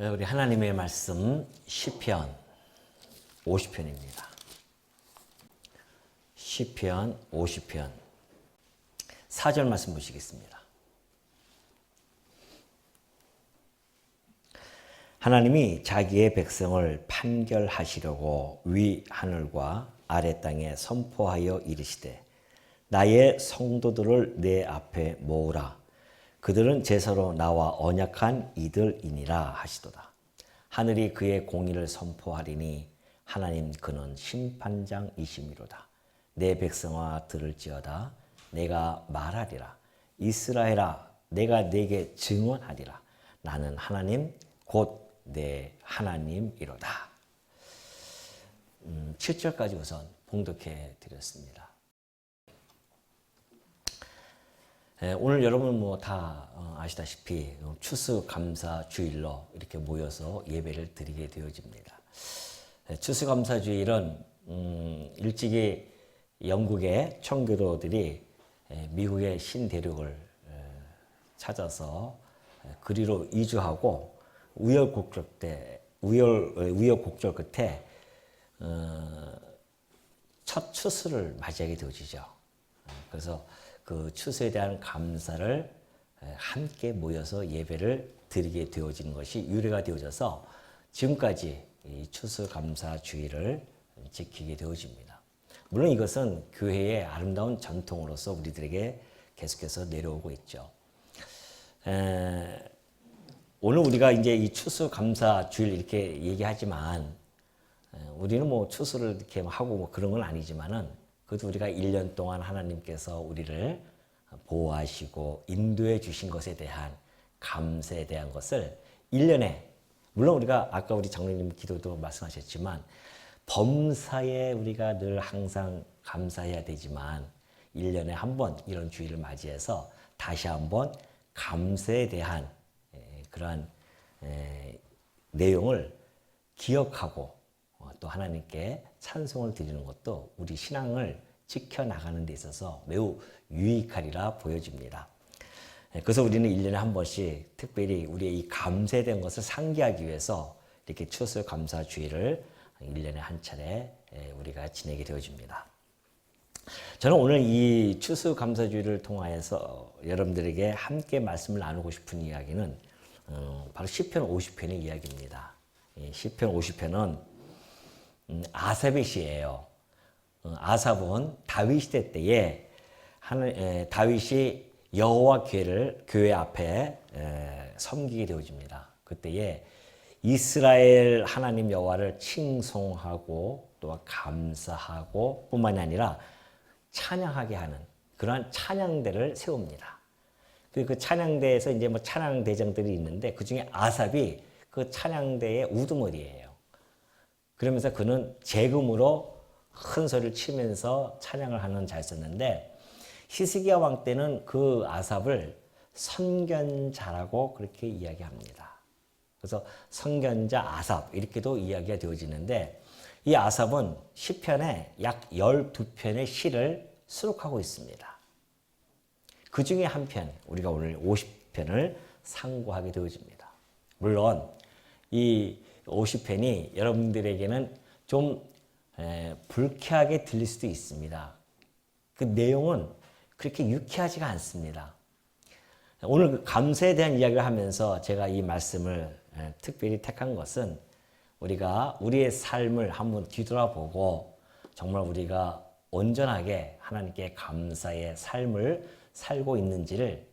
우리 하나님의 말씀 시편 50편입니다. 시편 50편 4절 말씀 보시겠습니다. 하나님이 자기의 백성을 판결하시려고 위 하늘과 아래 땅에 선포하여 이르시되 나의 성도들을 내 앞에 모으라. 그들은 제사로 나와 언약한 이들이니라 하시도다. 하늘이 그의 공의를 선포하리니 하나님 그는 심판장이시미로다. 내 백성아 들을지어다. 내가 말하리라. 이스라엘아 내가 내게 증언하리라. 나는 하나님 곧 내 하나님이로다. 7절까지 우선 봉독해 드렸습니다. 오늘 여러분 다 아시다시피 추수감사주일로 이렇게 모여서 예배를 드리게 되어집니다. 추수감사주일은 일찍이 영국의 청교도들이 미국의 신대륙을 찾아서 그리로 이주하고 우여곡절 끝에 첫 추수를 맞이하게 되어지죠. 그래서 그 추수에 대한 감사를 함께 모여서 예배를 드리게 되어진 것이 유래가 되어져서 지금까지 이 추수감사주의를 지키게 되어집니다. 물론 이것은 교회의 아름다운 전통으로서 우리들에게 계속해서 내려오고 있죠. 오늘 우리가 이제 이 추수감사주일 이렇게 얘기하지만 우리는 추수를 이렇게 하고 그런 건 아니지만은 그래도 우리가 1년 동안 하나님께서 우리를 보호하시고 인도해 주신 것에 대한 감사에 대한 것을 1년에 물론 우리가 아까 우리 장로님 기도도 말씀하셨지만 범사에 우리가 늘 항상 감사해야 되지만 1년에 한 번 이런 주일을 맞이해서 다시 한번 감사에 대한 그러한 내용을 기억하고 또 하나님께 찬송을 드리는 것도 우리 신앙을 지켜나가는 데 있어서 매우 유익하리라 보여집니다. 그래서 우리는 1년에 한 번씩 특별히 우리의 이 감사된 것을 상기하기 위해서 이렇게 추수감사주일을 1년에 한 차례 우리가 지내게 되어집니다. 저는 오늘 이 추수감사주일을 통하여서 여러분들에게 함께 말씀을 나누고 싶은 이야기는 바로 시편 50편의 이야기입니다. 시편 50편은 아삽의 시예요. 아삽은 다윗 시대 때에 다윗이 여호와 교회 앞에 섬기게 되어집니다. 그때에 이스라엘 하나님 여호와를 칭송하고 또 감사하고 뿐만이 아니라 찬양하게 하는 그러한 찬양대를 세웁니다. 그 찬양대에서 이제 찬양 대장들이 있는데 그 중에 아삽이 그 찬양대의 우두머리예요. 그러면서 그는 재금으로 큰 소리를 치면서 찬양을 하는 자였었는데 히스기야 왕 때는 그 아삽을 선견자라고 그렇게 이야기합니다. 그래서 선견자 아삽 이렇게도 이야기가 되어지는데 이 아삽은 시편에 약 12편의 시를 수록하고 있습니다. 그 중에 한 편, 우리가 오늘 50편을 상고하게 되어집니다. 물론 이 50편이 여러분들에게는 좀 불쾌하게 들릴 수도 있습니다. 그 내용은 그렇게 유쾌하지가 않습니다. 오늘 그 감사에 대한 이야기를 하면서 제가 이 말씀을 특별히 택한 것은 우리가 우리의 삶을 한번 뒤돌아보고 정말 우리가 온전하게 하나님께 감사의 삶을 살고 있는지를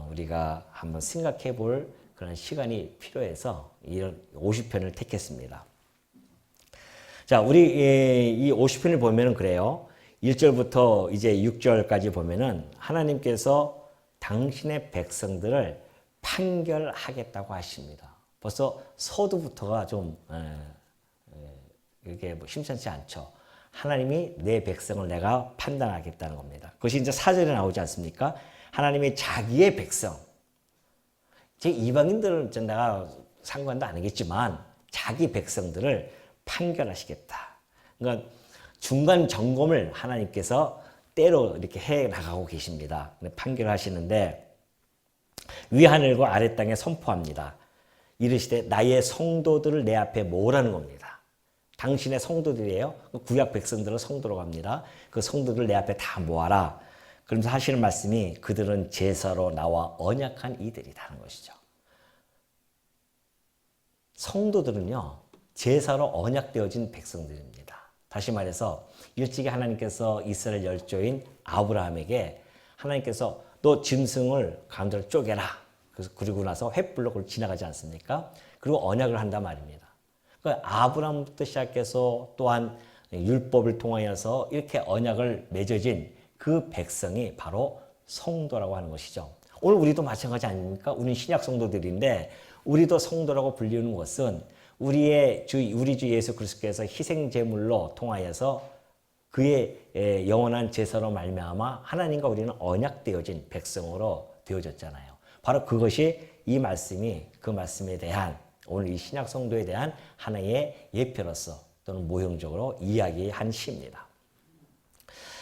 우리가 한번 생각해 볼 그런 시간이 필요해서 이런 50편을 택했습니다. 자, 우리 이 50편을 보면은 그래요. 1절부터 이제 6절까지 보면은 하나님께서 당신의 백성들을 판결하겠다고 하십니다. 벌써 서두부터가 좀 이게 심상치 않죠. 하나님이 내 백성을 내가 판단하겠다는 겁니다. 그것이 이제 4절에 나오지 않습니까? 하나님이 자기의 백성, 제 이방인들은 내가 상관도 안 하겠지만 자기 백성들을 판결하시겠다. 그러니까 중간 점검을 하나님께서 때로 이렇게 해 나가고 계십니다. 판결하시는데 위 하늘과 아래 땅에 선포합니다. 이르시되 나의 성도들을 내 앞에 모으라는 겁니다. 당신의 성도들이에요. 구약 백성들을 성도라고 합니다. 그 성도들을 내 앞에 다 모아라. 그러면서 하시는 말씀이 그들은 제사로 나와 언약한 이들이라는 것이죠. 성도들은요, 제사로 언약되어진 백성들입니다. 다시 말해서 일찍이 하나님께서 이스라엘 열조인 아브라함에게 하나님께서 너 짐승을 가운데로 쪼개라. 그래서 그리고 나서 횃불로 그걸 지나가지 않습니까? 그리고 언약을 한단 말입니다. 그러니까 아브라함부터 시작해서 또한 율법을 통하여서 이렇게 언약을 맺어진 그 백성이 바로 성도라고 하는 것이죠. 오늘 우리도 마찬가지 아닙니까? 우리는 신약 성도들인데 우리도 성도라고 불리는 것은 우리 주 예수 그리스도께서 희생 제물로 통하여서 그의 영원한 제사로 말미암아 하나님과 우리는 언약되어진 백성으로 되어졌잖아요. 바로 그것이 이 말씀이 그 말씀에 대한 오늘 이 신약 성도에 대한 하나의 예표로서 또는 모형적으로 이야기한 시입니다.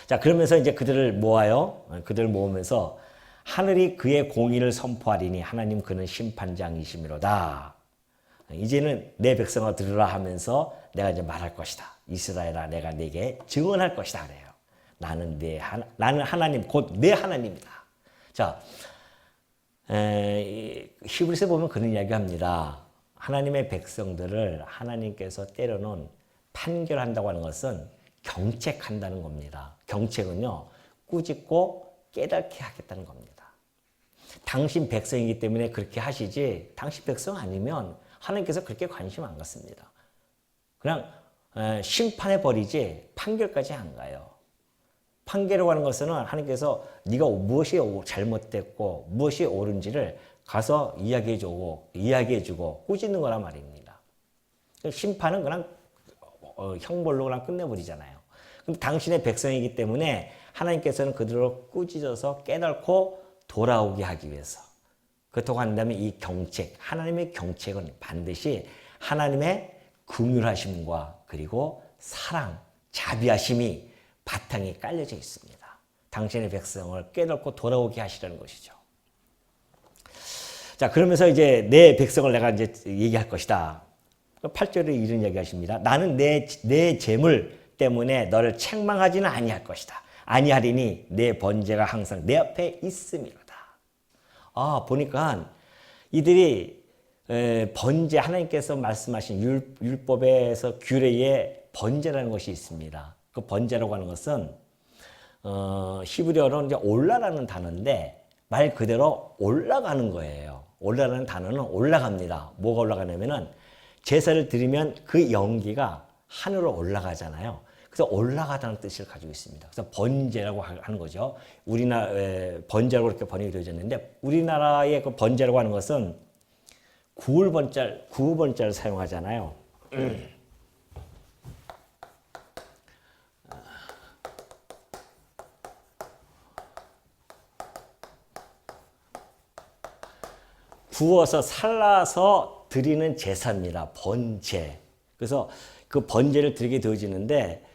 자, 그러면서 이제 그들을 모아요. 그들을 모으면서 하늘이 그의 공의를 선포하리니 하나님 그는 심판장이시미로다. 이제는 내 백성아 들으라 하면서 내가 이제 말할 것이다. 이스라엘아 내가 내게 증언할 것이다 그래요. 나는 하나님 곧 내 하나님이다. 자, 히브리서에 보면 그런 이야기합니다. 하나님의 백성들을 하나님께서 때려놓은 판결한다고 하는 것은 경책한다는 겁니다. 경책은요, 꾸짖고 깨닫게 하겠다는 겁니다. 당신 백성이기 때문에 그렇게 하시지 당신 백성 아니면 하나님께서 그렇게 관심 안 갖습니다. 그냥 심판해 버리지 판결까지 안 가요. 판결이라고 하는 것은 하나님께서 네가 무엇이 잘못됐고 무엇이 옳은지를 가서 이야기해주고 꾸짖는 거란 말입니다. 심판은 그냥 형벌로 그냥 끝내버리잖아요. 근데 당신의 백성이기 때문에 하나님께서는 그들을 꾸짖어서 깨닫고 돌아오게 하기 위해서 그렇다고 한다면 이 경책, 하나님의 경책은 반드시 하나님의 긍휼하심과 그리고 사랑, 자비하심이 바탕에 깔려져 있습니다. 당신의 백성을 깨닫고 돌아오게 하시라는 것이죠. 자, 그러면서 이제 내 백성을 내가 이제 얘기할 것이다. 8절에 이런 이야기 하십니다. 나는 내 재물 때문에 너를 책망하지는 아니할 것이다. 아니하리니 내 번제가 항상 내 앞에 있음이로다. 아, 보니까 이들이 번제, 하나님께서 말씀하신 율법에서 규례에 번제라는 것이 있습니다. 그 번제라고 하는 것은 히브리어로 이제 올라라는 단어인데 말 그대로 올라가는 거예요. 올라라는 단어는 올라갑니다. 뭐가 올라가냐면은 제사를 드리면 그 연기가 하늘로 올라가잖아요. 그래서 올라가다는 뜻을 가지고 있습니다. 그래서 번제라고 하는 거죠. 우리나라 번제라고 이렇게 번역이 되어졌는데 우리나라의 그 번제라고 하는 것은 구우번자를 사용하잖아요. 구워서 살라서 드리는 제사입니다. 번제. 그래서 그 번제를 드리게 되어지는데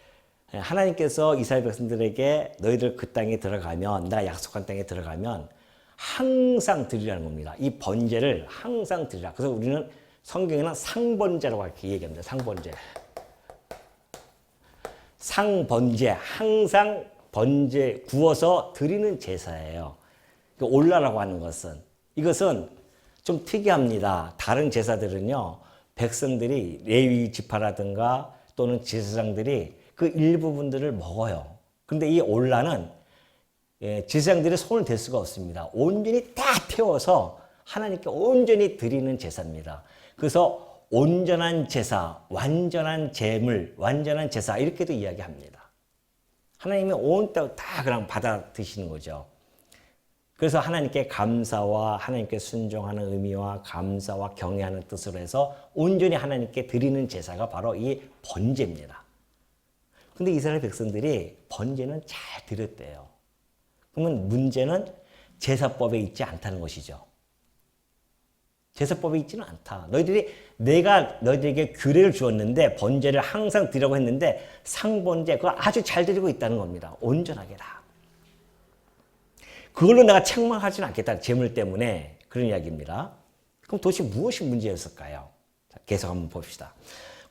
하나님께서 이스라엘 백성들에게 너희들 그 땅에 들어가면 내가 약속한 땅에 들어가면 항상 드리라는 겁니다. 이 번제를 항상 드리라. 그래서 우리는 성경에는 상번제라고 이렇게 얘기합니다. 상번제. 상번제, 항상 번제 구워서 드리는 제사예요. 올라라고 하는 것은 이것은 좀 특이합니다. 다른 제사들은요, 백성들이 레위 지파라든가 또는 제사장들이 그 일부분들을 먹어요. 근데 이 올라는 제사장들이 손을 댈 수가 없습니다. 온전히 다 태워서 하나님께 온전히 드리는 제사입니다. 그래서 온전한 제사, 완전한 제물, 완전한 제사 이렇게도 이야기합니다. 하나님이 온 땅 다 그냥 받아 드시는 거죠. 그래서 하나님께 감사와 하나님께 순종하는 의미와 감사와 경외하는 뜻으로 해서 온전히 하나님께 드리는 제사가 바로 이 번제입니다. 근데 이스라엘 백성들이 번제는 잘 드렸대요. 그러면 문제는 제사법에 있지 않다는 것이죠. 제사법에 있지는 않다. 내가 너희들에게 규례를 주었는데 번제를 항상 드리라고 했는데 상번제 그거 아주 잘 드리고 있다는 겁니다. 온전하게 다. 그걸로 내가 책망하지는 않겠다. 재물 때문에 그런 이야기입니다. 그럼 도대체 무엇이 문제였을까요? 자, 계속 한번 봅시다.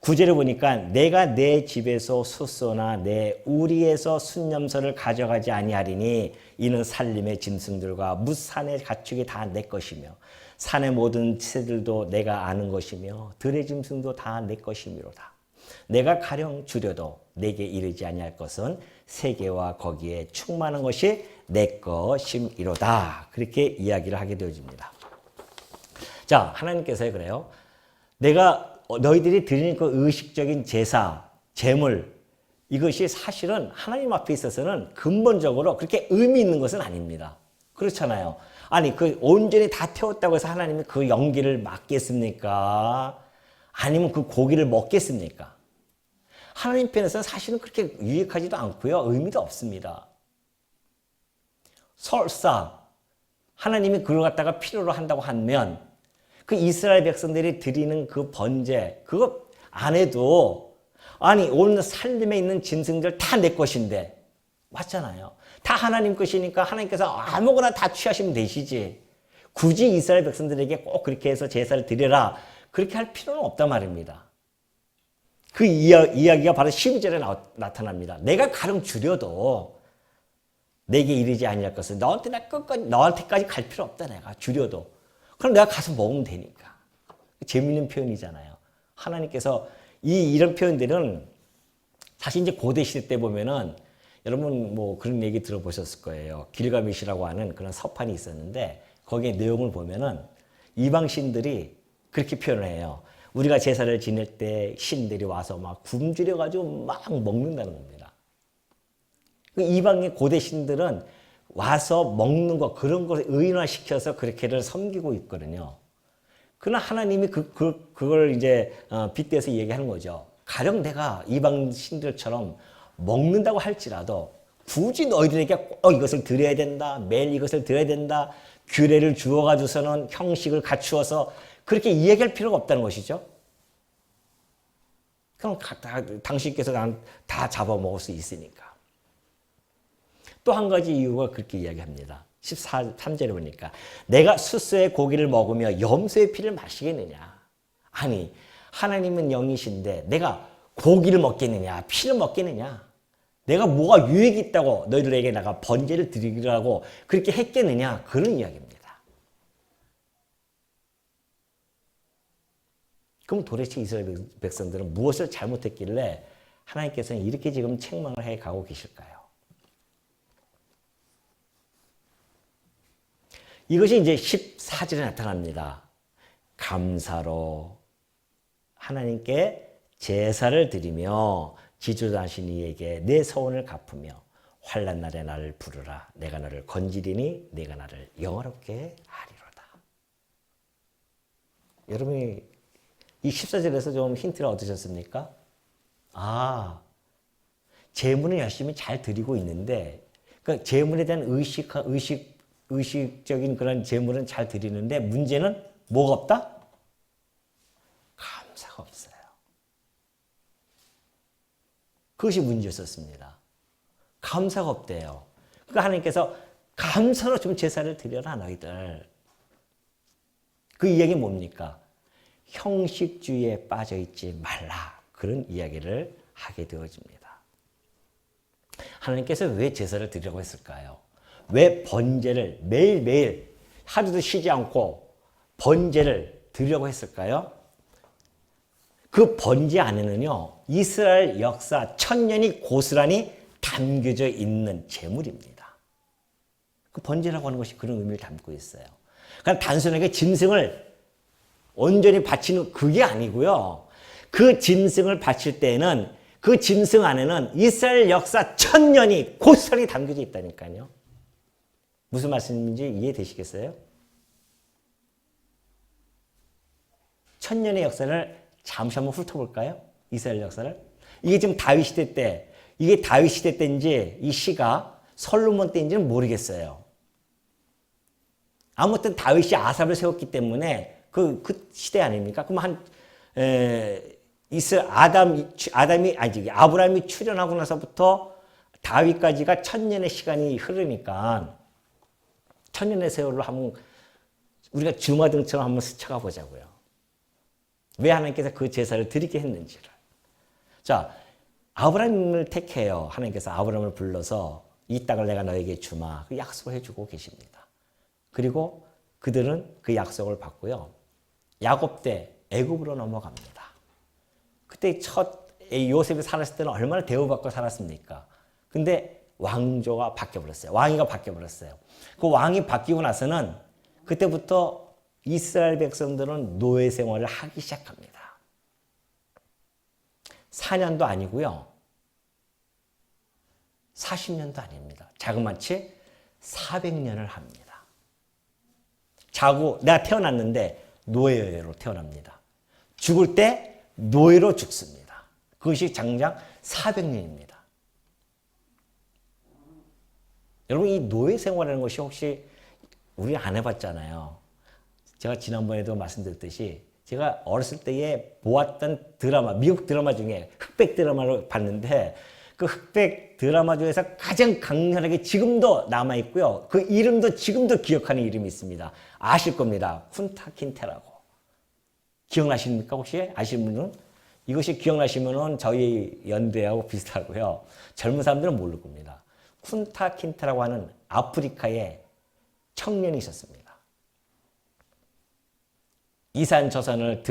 9절을 보니까 내가 내 집에서 숫소나 내 우리에서 순념소를 가져가지 아니하리니 이는 산림의 짐승들과 무산의 가축이 다 내 것이며 산의 모든 새들도 내가 아는 것이며 들의 짐승도 다 내 것이미로다. 내가 가령 주려도 내게 이르지 아니할 것은 세계와 거기에 충만한 것이 내 것임이로다. 그렇게 이야기를 하게 되어집니다. 자, 하나님께서 그래요. 내가 너희들이 드리는 그 의식적인 제사, 제물, 이것이 사실은 하나님 앞에 있어서는 근본적으로 그렇게 의미 있는 것은 아닙니다. 그렇잖아요. 아니, 그 온전히 다 태웠다고 해서 하나님이 그 연기를 막겠습니까? 아니면 그 고기를 먹겠습니까? 하나님 편에서는 사실은 그렇게 유익하지도 않고요. 의미도 없습니다. 설사 하나님이 그걸 갖다가 필요로 한다고 하면 그 이스라엘 백성들이 드리는 그 번제, 그거 안 해도, 아니, 오늘 살림에 있는 짐승들 다 내 것인데, 맞잖아요. 다 하나님 것이니까 하나님께서 아무거나 다 취하시면 되시지. 굳이 이스라엘 백성들에게 꼭 그렇게 해서 제사를 드려라. 그렇게 할 필요는 없단 말입니다. 그 이야기가 바로 12절에 나타납니다. 내가 가령 주려도 내게 이르지 아니할 것은 너한테까지 갈 필요 없다. 내가 주려도. 그럼 내가 가서 먹으면 되니까. 재미있는 표현이잖아요. 하나님께서 이런 표현들은 사실 이제 고대 시대 때 보면은 여러분 뭐 그런 얘기 들어보셨을 거예요. 길가메시라고 하는 그런 서판이 있었는데 거기에 내용을 보면은 이방 신들이 그렇게 표현을 해요. 우리가 제사를 지낼 때 신들이 와서 막 굶주려 가지고 막 먹는다는 겁니다. 이방의 고대 신들은 와서 먹는 거, 그런 것을 의인화시켜서 그렇게를 섬기고 있거든요. 그러나 하나님이 그걸 이제 빗대서 얘기하는 거죠. 가령 내가 이방 신들처럼 먹는다고 할지라도 굳이 너희들에게 꼭 이것을 드려야 된다, 매일 이것을 드려야 된다, 규례를 주어가지고서는 형식을 갖추어서 그렇게 이야기할 필요가 없다는 것이죠. 그럼 당신께서 다 잡아먹을 수 있으니까. 또 한 가지 이유가 그렇게 이야기합니다. 13절에 보니까 내가 숫소의 고기를 먹으며 염소의 피를 마시겠느냐. 아니, 하나님은 영이신데 내가 고기를 먹겠느냐, 피를 먹겠느냐. 내가 뭐가 유익이 있다고 너희들에게 내가 번제를 드리라고 그렇게 했겠느냐. 그런 이야기입니다. 그럼 도대체 이스라엘 백성들은 무엇을 잘못했길래 하나님께서는 이렇게 지금 책망을 해 가고 계실까요? 이것이 이제 14절에 나타납니다. 감사로 하나님께 제사를 드리며 지존하신 이에게 내 서원을 갚으며 환난 날에 나를 부르라. 내가 너를 건지리니 내가 나를 영화롭게 하리로다. 여러분이 이 14절에서 좀 힌트를 얻으셨습니까? 아, 제물은 열심히 잘 드리고 있는데, 그러니까 제물에 대한 의식적인 그런 제물은 잘 드리는데 문제는 뭐가 없다? 감사가 없어요. 그것이 문제였었습니다. 감사가 없대요. 그러니까 하나님께서 감사로 좀 제사를 드려라 너희들. 그 이야기는 뭡니까? 형식주의에 빠져있지 말라. 그런 이야기를 하게 되어집니다. 하나님께서 왜 제사를 드리라고 했을까요? 왜 번제를 매일매일 하루도 쉬지 않고 번제를 드리려고 했을까요? 그 번제 안에는요, 이스라엘 역사 1000년이 고스란히 담겨져 있는 제물입니다. 그 번제라고 하는 것이 그런 의미를 담고 있어요. 그냥 단순하게 짐승을 온전히 바치는 그게 아니고요. 그 짐승을 바칠 때에는 그 짐승 안에는 이스라엘 역사 1000년이 고스란히 담겨져 있다니까요. 무슨 말씀인지 이해되시겠어요? 1000년의 역사를 잠시 한번 훑어볼까요? 이스라엘 역사를. 이게 지금 다윗 시대 때, 이게 다윗 시대 때인지 이 시가 솔로몬 때인지는 모르겠어요. 아무튼 다윗이 아삽을 세웠기 때문에 그 시대 아닙니까? 그럼 아브라함이 출현하고 나서부터 다윗까지가 1000년의 시간이 흐르니까 1000년의 세월을 하면 우리가 주마등처럼 한번 스쳐가 보자고요. 왜 하나님께서 그 제사를 드리게 했는지를. 자, 아브라함을 택해요. 하나님께서 아브라함을 불러서 이 땅을 내가 너에게 주마. 그 약속을 해주고 계십니다. 그리고 그들은 그 약속을 받고요. 야곱 때 애굽으로 넘어갑니다. 그때 첫 요셉이 살았을 때는 얼마나 대우받고 살았습니까? 근데 왕조가 바뀌어버렸어요. 왕위가 바뀌어버렸어요. 그 왕이 바뀌고 나서는 그때부터 이스라엘 백성들은 노예 생활을 하기 시작합니다. 4년도 아니고요. 40년도 아닙니다. 자그마치 400년을 합니다. 내가 태어났는데 노예로 태어납니다. 죽을 때 노예로 죽습니다. 그것이 장장 400년입니다. 여러분, 이 노예 생활이라는 것이 혹시 우리 안 해봤잖아요. 제가 지난번에도 말씀드렸듯이 제가 어렸을 때에 보았던 드라마, 미국 드라마 중에 흑백 드라마를 봤는데 그 흑백 드라마 중에서 가장 강렬하게 지금도 남아있고요. 그 이름도 지금도 기억하는 이름이 있습니다. 아실 겁니다. 쿤타 킨테라고. 기억나십니까? 혹시 아시는 분은? 이것이 기억나시면 저희 연대하고 비슷하고요. 젊은 사람들은 모를 겁니다. 쿤타 킨테라고 하는 아프리카의 청년이 있었습니다. 이산 저산을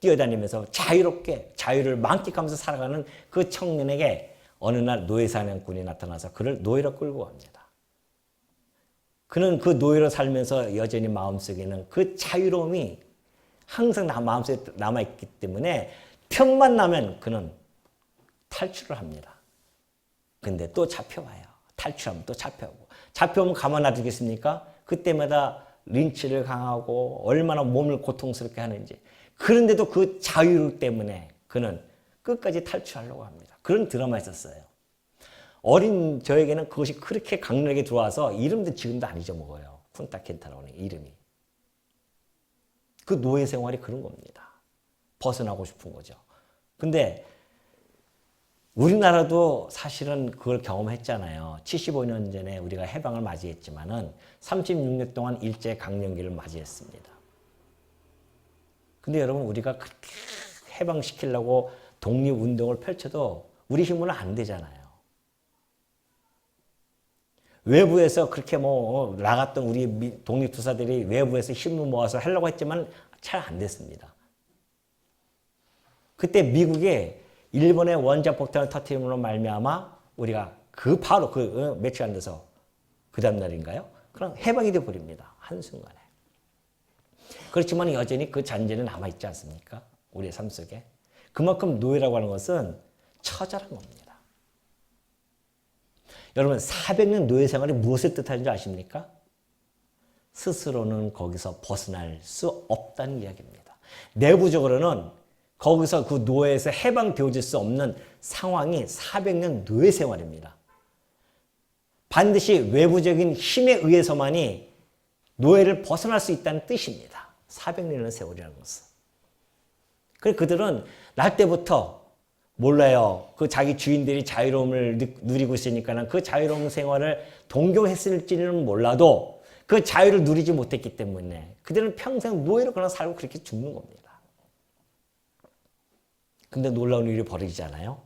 뛰어다니면서 자유롭게 자유를 만끽하면서 살아가는 그 청년에게 어느 날 노예 사냥꾼이 나타나서 그를 노예로 끌고 갑니다. 그는 그 노예로 살면서 여전히 마음속에는 그 자유로움이 항상 마음속에 남아있기 때문에 틈만 나면 그는 탈출을 합니다. 근데 또 잡혀와요. 탈출하면 또 잡혀오고. 잡혀오면 가만 놔두겠습니까? 그때마다 린치를 강하고 얼마나 몸을 고통스럽게 하는지. 그런데도 그 자유 때문에 그는 끝까지 탈출하려고 합니다. 그런 드라마가 있었어요. 어린 저에게는 그것이 그렇게 강렬하게 들어와서 이름도 지금도 안 잊어먹어요. 쿤타 킨테라는 이름이. 그 노예 생활이 그런 겁니다. 벗어나고 싶은 거죠. 근데 우리나라도 사실은 그걸 경험했잖아요. 75년 전에 우리가 해방을 맞이했지만은 36년 동안 일제 강점기를 맞이했습니다. 근데 여러분, 우리가 그렇게 해방시키려고 독립운동을 펼쳐도 우리 힘으로는 안 되잖아요. 외부에서 그렇게 나갔던 우리 독립투사들이 외부에서 힘을 모아서 하려고 했지만 잘 안 됐습니다. 그때 미국에 일본의 원자폭탄을 터뜨림으로 말미암아 우리가 바로 며칠 안 돼서 그 다음 날인가요? 그럼 해방이 돼 버립니다. 한순간에. 그렇지만 여전히 그 잔재는 남아있지 않습니까? 우리의 삶 속에. 그만큼 노예라고 하는 것은 처절한 겁니다. 여러분, 400년 노예 생활이 무엇을 뜻하는 줄 아십니까? 스스로는 거기서 벗어날 수 없다는 이야기입니다. 내부적으로는 거기서 그 노예에서 해방되어질 수 없는 상황이 400년 노예 생활입니다. 반드시 외부적인 힘에 의해서만이 노예를 벗어날 수 있다는 뜻입니다. 400년의 세월이라는 것은. 그래서 그들은 날 때부터 몰라요. 그 자기 주인들이 자유로움을 누리고 있으니까 그 자유로운 생활을 동경했을지는 몰라도 그 자유를 누리지 못했기 때문에 그들은 평생 노예로 그냥 살고 그렇게 죽는 겁니다. 근데 놀라운 일이 벌어지잖아요.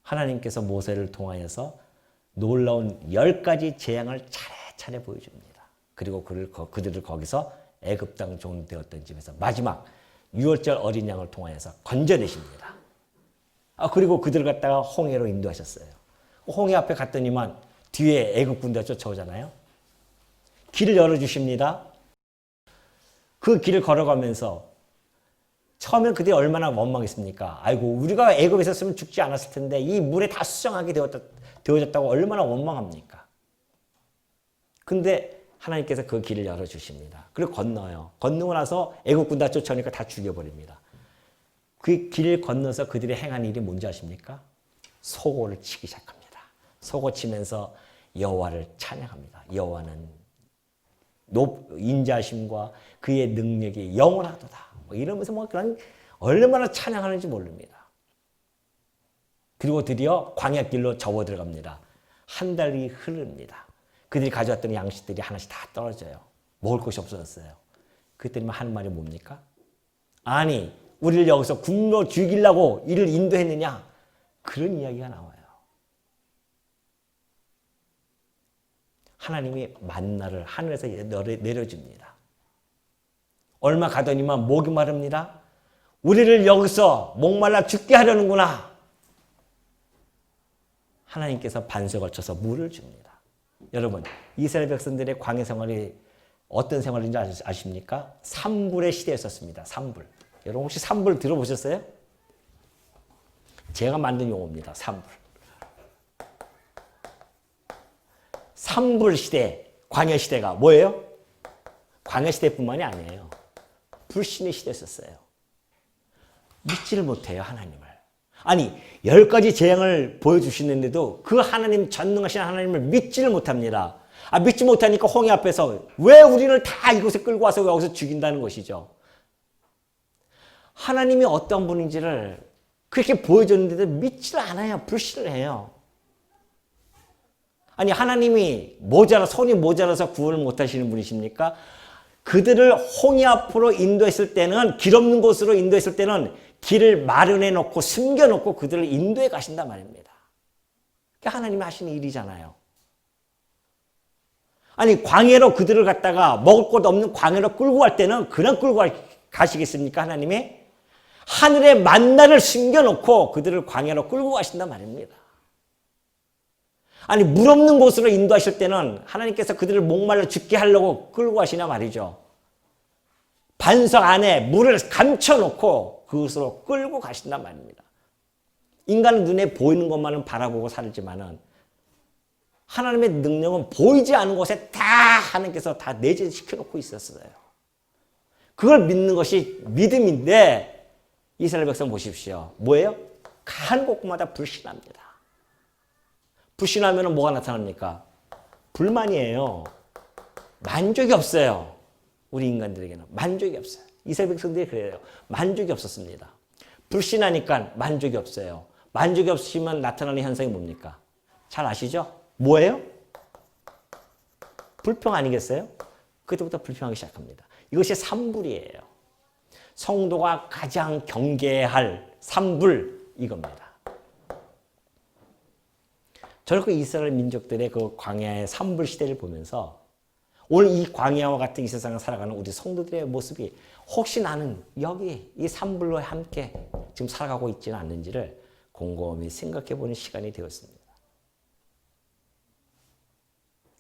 하나님께서 모세를 통하여서 놀라운 10가지 재앙을 차례차례 보여줍니다. 그리고 그들을 거기서 애굽 땅 종되었던 집에서 마지막 6월절 어린 양을 통하여서 건져내십니다. 그리고 그들을 갖다가 홍해로 인도하셨어요. 홍해 앞에 갔더니만 뒤에 애굽 군대가 쫓아오잖아요. 길을 열어주십니다. 그 길을 걸어가면서 처음엔 그들이 얼마나 원망했습니까? 아이고, 우리가 애굽에 있었으면 죽지 않았을 텐데 이 물에 다 수정하게 되어졌다고 얼마나 원망합니까? 근데 하나님께서 그 길을 열어주십니다. 그리고 건너요. 건너고 나서 애굽 군대 쫓아오니까 다 죽여버립니다. 그 길을 건너서 그들이 행한 일이 뭔지 아십니까? 소고를 치기 시작합니다. 소고 치면서 여호와를 찬양합니다. 여호와는 인자심과 그의 능력이 영원하도다. 이러면서 그런 얼마나 찬양하는지 모릅니다. 그리고 드디어 광야길로 접어 들어갑니다. 한 달이 흐릅니다. 그들이 가져왔던 양식들이 하나씩 다 떨어져요. 먹을 것이 없어졌어요. 그랬더니 하는 말이 뭡니까? 아니, 우리를 여기서 굶어 죽이려고 이를 인도했느냐? 그런 이야기가 나와요. 하나님이 만나를 하늘에서 내려줍니다. 얼마 가더니만 목이 마릅니다. 우리를 여기서 목말라 죽게 하려는구나. 하나님께서 반석에 걸쳐서 물을 줍니다. 여러분, 이스라엘 백성들의 광야 생활이 어떤 생활인지 아십니까? 산불의 시대였었습니다. 산불. 여러분 혹시 산불 들어보셨어요? 제가 만든 용어입니다. 산불. 산불 시대, 광야 시대가 뭐예요? 광야 시대뿐만이 아니에요. 불신의 시대였었어요. 믿지를 못해요, 하나님을. 아니, 10가지 재앙을 보여주시는데도 그 하나님, 전능하신 하나님을 믿지를 못합니다. 믿지 못하니까 홍해 앞에서 왜 우리를 다 이곳에 끌고 와서 여기서 죽인다는 것이죠. 하나님이 어떤 분인지를 그렇게 보여줬는데도 믿지를 않아요. 불신을 해요. 아니, 하나님이 손이 모자라서 구원을 못하시는 분이십니까? 그들을 홍해 앞으로 인도했을 때는, 길 없는 곳으로 인도했을 때는 길을 마련해 놓고 숨겨 놓고 그들을 인도해 가신단 말입니다. 그게 하나님이 하시는 일이잖아요. 아니, 광야로 그들을 갖다가 먹을 것 없는 광야로 끌고 갈 때는 그냥 끌고 가시겠습니까? 하나님이? 하늘의 만나를 숨겨 놓고 그들을 광야로 끌고 가신단 말입니다. 아니, 물 없는 곳으로 인도하실 때는 하나님께서 그들을 목말라 죽게 하려고 끌고 가시냐 말이죠. 반석 안에 물을 감춰놓고 그것으로 끌고 가신단 말입니다. 인간은 눈에 보이는 것만은 바라보고 살지만은 하나님의 능력은 보이지 않은 곳에 다 하나님께서 다 내재시켜 놓고 있었어요. 그걸 믿는 것이 믿음인데 이스라엘 백성 보십시오. 뭐예요? 가는 곳마다 불신합니다. 불신하면 뭐가 나타납니까? 불만이에요. 만족이 없어요. 우리 인간들에게는 만족이 없어요. 이스라엘 백성들이 그래요. 만족이 없었습니다. 불신하니까 만족이 없어요. 만족이 없으시면 나타나는 현상이 뭡니까? 잘 아시죠? 뭐예요? 불평 아니겠어요? 그때부터 불평하기 시작합니다. 이것이 산불이에요. 성도가 가장 경계해야 할 산불 이겁니다. 저는 그 이스라엘 민족들의 그 광야의 산불 시대를 보면서 오늘 이 광야와 같은 이 세상을 살아가는 우리 성도들의 모습이 혹시 나는 여기 이 산불로 함께 지금 살아가고 있지는 않는지를 곰곰이 생각해보는 시간이 되었습니다.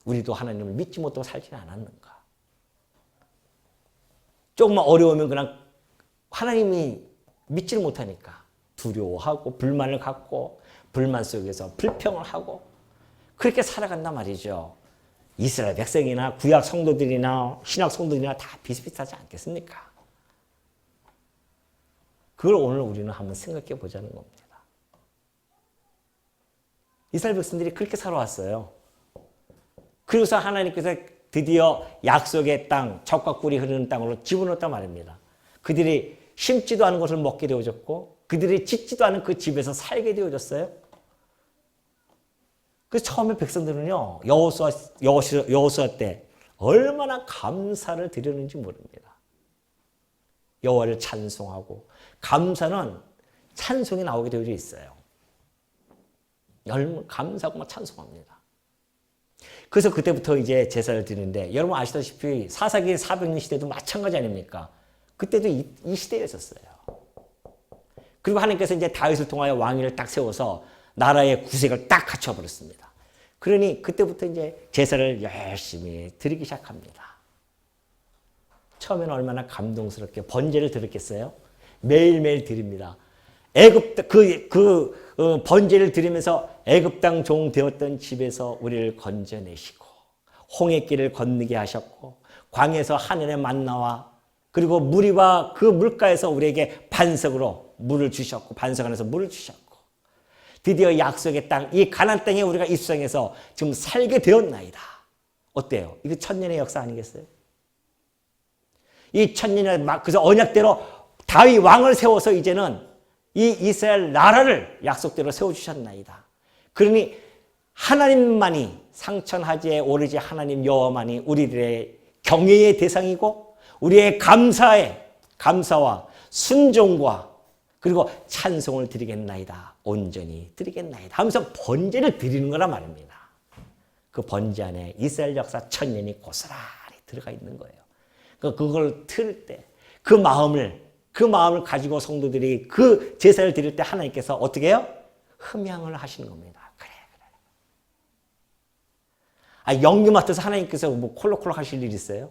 우리도 하나님을 믿지 못하고 살지는 않았는가? 조금만 어려우면 그냥 하나님이 믿지를 못하니까 두려워하고 불만을 갖고 불만 속에서 불평을 하고 그렇게 살아간단 말이죠. 이스라엘 백성이나 구약 성도들이나 신약 성도들이나 다 비슷비슷하지 않겠습니까? 그걸 오늘 우리는 한번 생각해 보자는 겁니다. 이스라엘 백성들이 그렇게 살아왔어요. 그래서 하나님께서 드디어 약속의 땅, 젖과 꿀이 흐르는 땅으로 집어넣었단 말입니다. 그들이 심지도 않은 것을 먹게 되어졌고 그들이 짓지도 않은 그 집에서 살게 되어졌어요. 그래서 처음에 백성들은요, 여호수아 때 얼마나 감사를 드렸는지 모릅니다. 여호와를 찬송하고 감사는 찬송이 나오게 되어 있어요. 얼마나 감사하고 막 찬송합니다. 그래서 그때부터 이제 제사를 드리는데 여러분 아시다시피 사사기 400년 시대도 마찬가지 아닙니까? 그때도 이 시대였었어요. 그리고 하나님께서 이제 다윗을 통하여 왕위를 딱 세워서 나라의 구색을 딱 갖춰버렸습니다. 그러니 그때부터 이제 제사를 열심히 드리기 시작합니다. 처음에는 얼마나 감동스럽게 번제를 드렸겠어요? 매일매일 드립니다. 애굽 번제를 드리면서 애굽 땅 종 되었던 집에서 우리를 건져내시고 홍해길을 건너게 하셨고 광에서 하늘의 만나와 그리고 무리와 그 물가에서 우리에게 반석으로 물을 주셨고 반석 안에서 물을 주셨고 드디어 약속의 땅, 이 가나안 땅에 우리가 입성해서 지금 살게 되었나이다. 어때요? 이거 천년의 역사 아니겠어요? 이 천년의 그래서 언약대로 다윗 왕을 세워서 이제는 이 이스라엘 나라를 약속대로 세워주셨나이다. 그러니 하나님만이 상천하지에 오르지 하나님 여호와만이 우리들의 경외의 대상이고 우리의 감사와 순종과 그리고 찬송을 드리겠나이다. 온전히 드리겠나이다 하면서 번제를 드리는 거란 말입니다. 그 번제 안에 이스라엘 역사 1000년이 고스란히 들어가 있는 거예요. 그걸 틀 때 그 마음을 가지고 성도들이 그 제사를 드릴 때 하나님께서 어떻게 해요? 흠양을 하시는 겁니다. 그래. 연기 맡아서 하나님께서 뭐 콜록콜록 하실 일 있어요?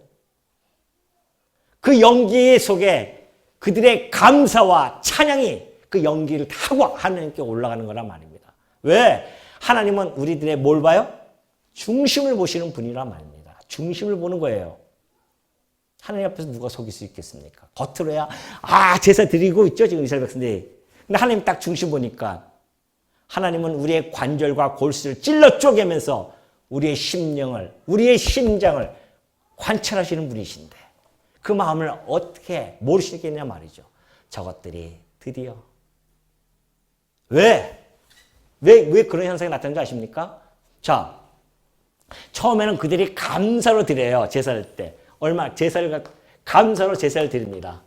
그 연기 속에 그들의 감사와 찬양이 그 연기를 타고 하나님께 올라가는 거란 말입니다. 왜? 하나님은 우리들의 뭘 봐요? 중심을 보시는 분이란 말입니다. 중심을 보는 거예요. 하나님 앞에서 누가 속일 수 있겠습니까? 겉으로야 제사 드리고 있죠 지금 이스라엘 백성들이. 근데 하나님 딱 중심 보니까 하나님은 우리의 관절과 골수를 찔러 쪼개면서 우리의 심령을, 우리의 심장을 관찰하시는 분이신데 그 마음을 어떻게 모르시겠냐 말이죠. 저것들이 드디어 왜 그런 현상이 나타나는지 아십니까? 자, 처음에는 그들이 감사로 드려요. 제사할 때. 감사로 제사를 드립니다.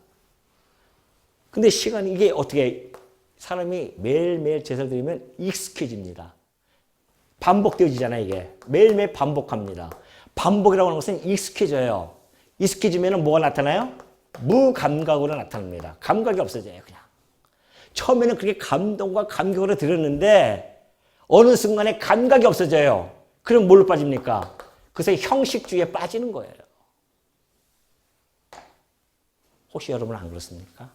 근데 시간이 이게 어떻게 사람이 매일매일 제사를 드리면 익숙해집니다. 반복되어지잖아요, 이게. 매일매일 반복합니다. 반복이라고 하는 것은 익숙해져요. 익숙해지면 뭐가 나타나요? 무감각으로 나타납니다. 감각이 없어져요, 그냥. 처음에는 그렇게 감동과 감격으로 드렸는데 어느 순간에 감각이 없어져요. 그럼 뭘로 빠집니까? 그래서 형식주의에 빠지는 거예요. 혹시 여러분 안 그렇습니까?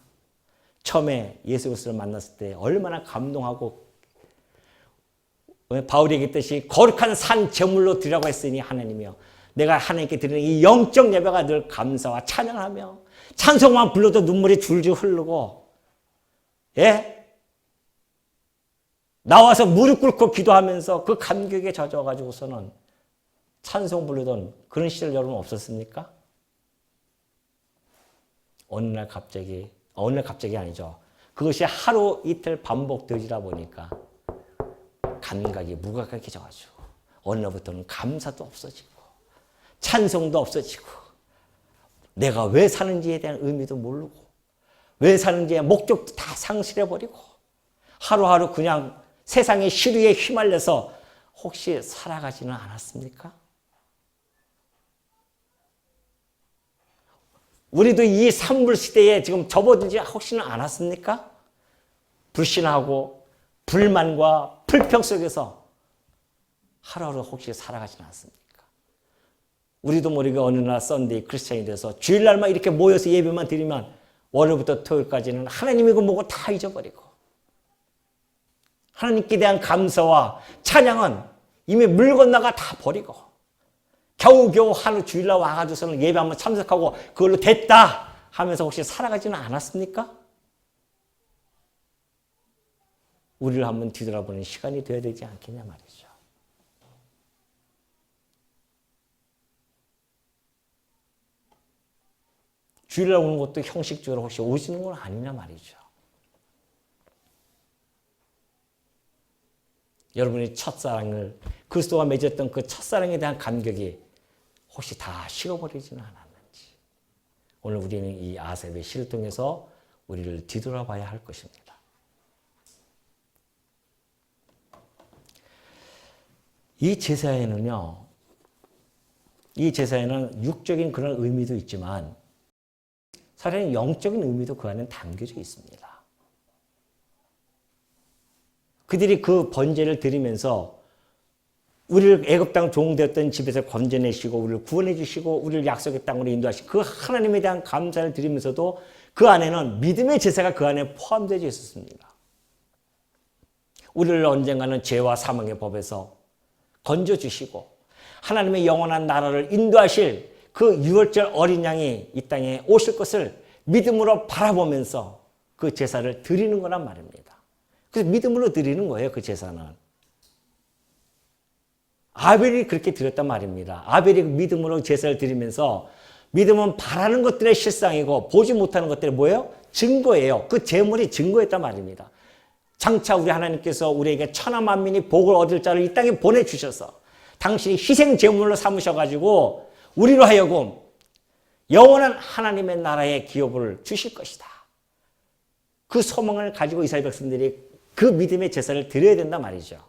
처음에 예수 그리스도를 만났을 때 얼마나 감동하고 바울이 얘기했듯이 거룩한 산 제물로 드리라고 했으니 하나님이여 내가 하나님께 드리는 이 영적 예배가 늘 감사와 찬양하며 찬송만 불러도 눈물이 줄줄 흐르고 나와서 무릎 꿇고 기도하면서 그 감격에 젖어가지고서는 찬송 부르던 그런 시절 여러분 없었습니까? 어느 날 갑자기 아니죠. 그것이 하루 이틀 반복되지다 보니까 감각이 무감각해져가지고 어느 날부터는 감사도 없어지고 찬송도 없어지고 내가 왜 사는지에 대한 의미도 모르고 왜 사는지의 목적도 다 상실해버리고 하루하루 그냥 세상의 시류에 휘말려서 혹시 살아가지는 않았습니까? 우리도 이 산물 시대에 지금 접어들지 혹시는 않았습니까? 불신하고 불만과 불평 속에서 하루하루 혹시 살아가지는 않습니까? 우리도 모르게 어느 날 썬데이 크리스찬이 돼서 주일날만 이렇게 모여서 예배만 드리면 월요일부터 토요일까지는 하나님이고 뭐고 다 잊어버리고 하나님께 대한 감사와 찬양은 이미 물 건너가 다 버리고 겨우겨우 하루 주일날 와가지고서는 예배 한번 참석하고 그걸로 됐다 하면서 혹시 살아가지는 않았습니까? 우리를 한번 뒤돌아보는 시간이 되어야 되지 않겠냐 말이죠. 주일날 오는 것도 형식적으로 혹시 오시는 건 아니냐 말이죠. 여러분이 첫사랑을 그리스도와 맺었던 그 첫사랑에 대한 감격이 혹시 다 식어버리지는 않았는지 오늘 우리는 이 아셉의 시를 통해서 우리를 뒤돌아봐야 할 것입니다. 이 제사에는 육적인 그런 의미도 있지만 사실은 영적인 의미도 그 안에 담겨져 있습니다. 그들이 그 번제를 드리면서 우리를 애굽 땅 종되었던 집에서 건져내시고 우리를 구원해 주시고 우리를 약속의 땅으로 인도하시고 그 하나님에 대한 감사를 드리면서도 그 안에는 믿음의 제사가 그 안에 포함되어 있었습니다. 우리를 언젠가는 죄와 사망의 법에서 건져주시고 하나님의 영원한 나라를 인도하실 그 유월절 어린 양이 이 땅에 오실 것을 믿음으로 바라보면서 그 제사를 드리는 거란 말입니다. 그래서 믿음으로 드리는 거예요, 그 제사는. 아벨이 그렇게 드렸단 말입니다. 아벨이 믿음으로 제사를 드리면서 믿음은 바라는 것들의 실상이고 보지 못하는 것들이 뭐예요? 증거예요. 그 제물이 증거였단 말입니다. 장차 우리 하나님께서 우리에게 천하 만민이 복을 얻을 자를 이 땅에 보내주셔서 당신이 희생 제물로 삼으셔가지고 우리로 하여금 영원한 하나님의 나라의 기업을 주실 것이다. 그 소망을 가지고 이스라엘 백성들이 그 믿음의 제사를 드려야 된단 말이죠.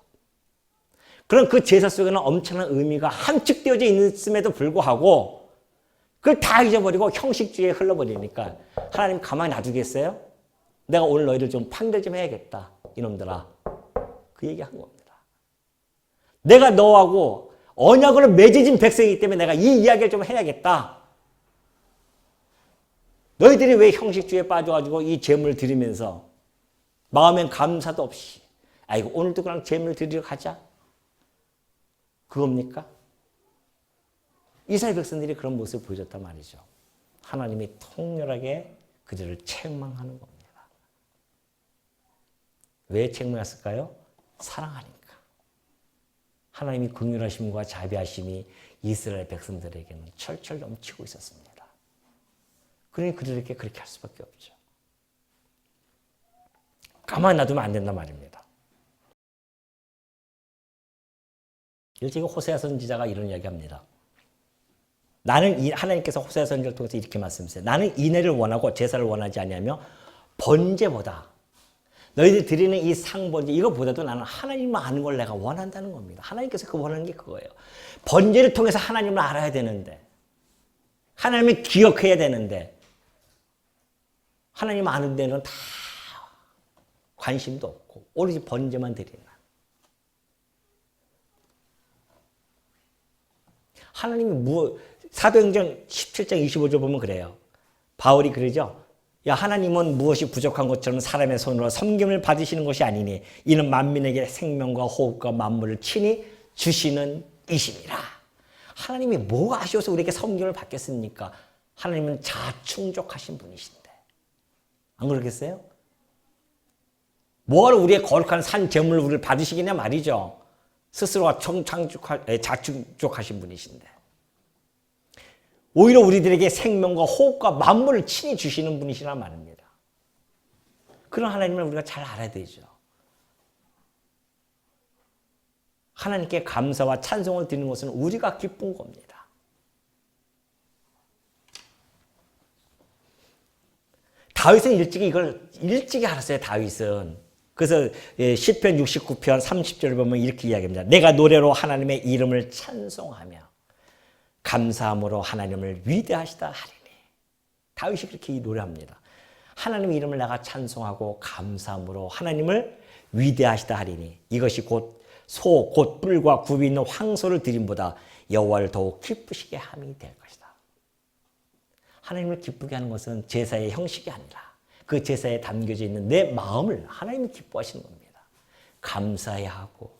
그럼 그 제사 속에는 엄청난 의미가 함축되어져 있음에도 불구하고 그걸 다 잊어버리고 형식주의에 흘러버리니까 하나님 가만히 놔두겠어요? 내가 오늘 너희를 좀 판결 좀 해야겠다. 이놈들아. 그 얘기한 겁니다. 내가 너하고 언약으로 맺어진 백성이기 때문에 내가 이 이야기를 좀 해야겠다. 너희들이 왜 형식주의에 빠져가지고 이 제물을 드리면서 마음엔 감사도 없이 아이고 오늘도 그냥 제물 드리러 가자. 그겁니까? 이스라엘 백성들이 그런 모습을 보여줬단 말이죠. 하나님이 통렬하게 그들을 책망하는 겁니다. 왜 책망했을까요? 사랑하니까. 하나님이 긍휼하심과 자비하심이 이스라엘 백성들에게는 철철 넘치고 있었습니다. 그러니 그들에게 그렇게 할 수밖에 없죠. 가만히 놔두면 안 된단 말입니다. 일찍이 호세아 선지자가 이런 이야기합니다. 하나님께서 호세아 선지자를 통해서 이렇게 말씀하세요. 나는 인애를 원하고 제사를 원하지 아니하며 번제보다 너희들 드리는 이 상번제 이거보다도 나는 하나님을 아는 걸 내가 원한다는 겁니다. 하나님께서 원하는 게 그거예요. 번제를 통해서 하나님을 알아야 되는데 하나님을 기억해야 되는데 하나님 아는 데는 다 관심도 없고 오로지 번제만 드리는 하나님이 사도행전 17장 25절 보면 그래요. 바울이 그러죠. 야 하나님은 무엇이 부족한 것처럼 사람의 손으로 섬김을 받으시는 것이 아니니 이는 만민에게 생명과 호흡과 만물을 친히 주시는 이심이라. 하나님이 뭐가 아쉬워서 우리에게 섬김을 받겠습니까? 하나님은 자충족하신 분이신데 안 그러겠어요? 뭐하러 우리의 거룩한 산 제물을 우리를 받으시겠냐 말이죠. 스스로가 자충족하신 분이신데 오히려 우리들에게 생명과 호흡과 만물을 친히 주시는 분이시란 말입니다. 그런 하나님을 우리가 잘 알아야 되죠. 하나님께 감사와 찬송을 드리는 것은 우리가 기쁜 겁니다. 다윗은 일찍이 알았어요. 다윗은. 그래서 시편 69편 30절을 보면 이렇게 이야기합니다. 내가 노래로 하나님의 이름을 찬송하며 감사함으로 하나님을 위대하시다 하리니. 다윗이 그렇게 노래합니다. 하나님의 이름을 내가 찬송하고 감사함으로 하나님을 위대하시다 하리니 이것이 곧 뿔과 굽이 있는 황소를 드림보다 여호와를 더욱 기쁘시게 함이 될 것이다. 하나님을 기쁘게 하는 것은 제사의 형식이 아니라 그 제사에 담겨져 있는 내 마음을 하나님이 기뻐하시는 겁니다. 감사해야 하고